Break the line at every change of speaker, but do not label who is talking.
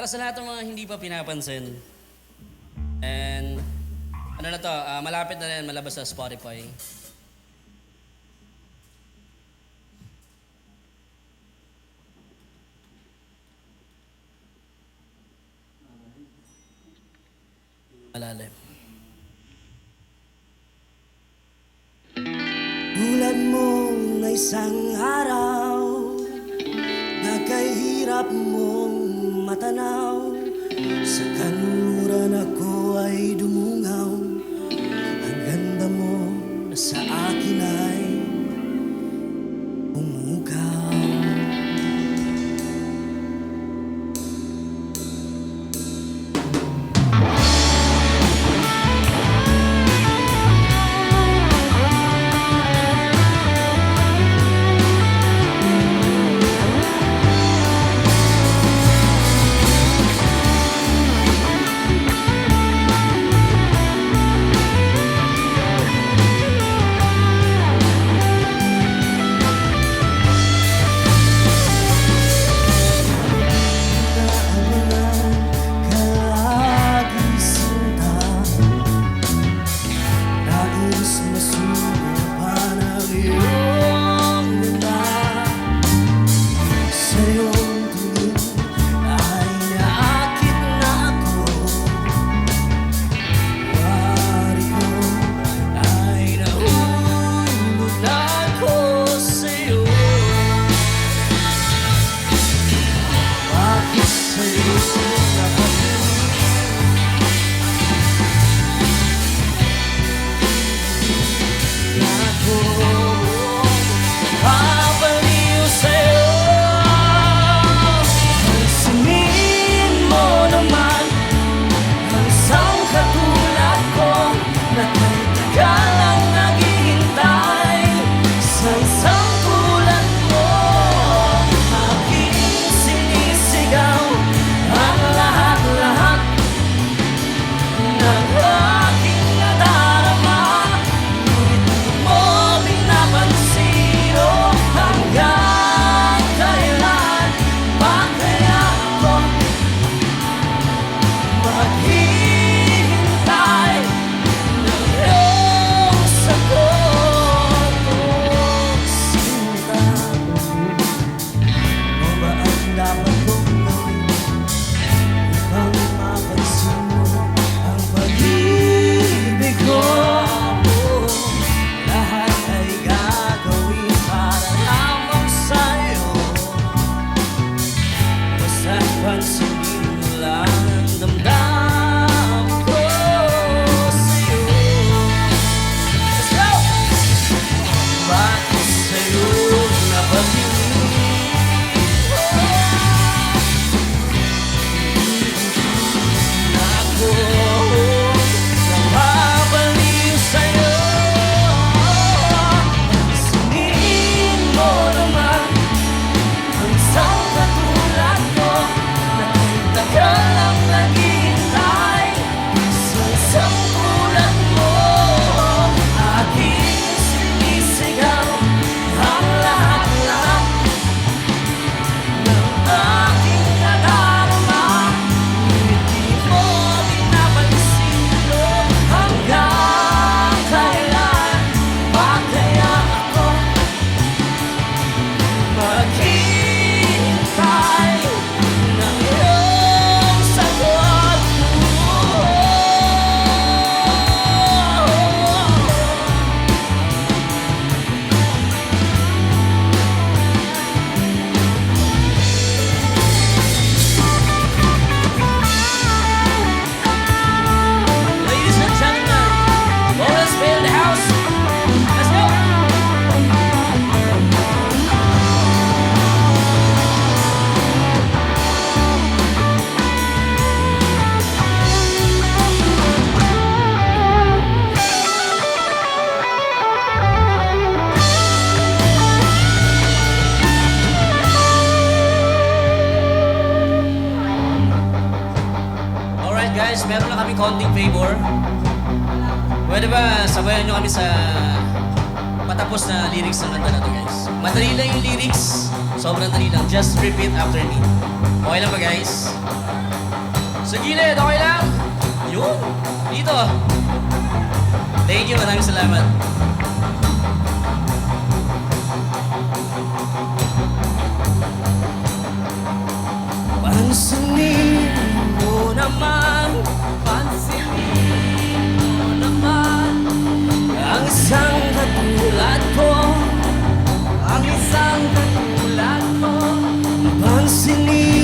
Para sa lahat ng mga hindi pa pinapansin, and ano na to, malapit na rin malabas sa Spotify. Malalim.
Tulad mong na isang araw na kahirap mong matanaw. Sa kanluran ako ay dumungaw. Ang ganda mo na sa akin ay umukaw.
Guys, meron lang kami konting favor. Pwede ba sabayan nyo kami sa patapos na lyrics ng kanta na to, guys? Madali lang yung lyrics. Sobrang dali lang. Just repeat after me. Okay lang ba, guys? Sa gilid, okay lang? Yun. Dito. Thank you, maraming salamat.
Pansinin mo naman, pansinin mo naman ang isang katulad ko, ang isang katulad ko. Pansinin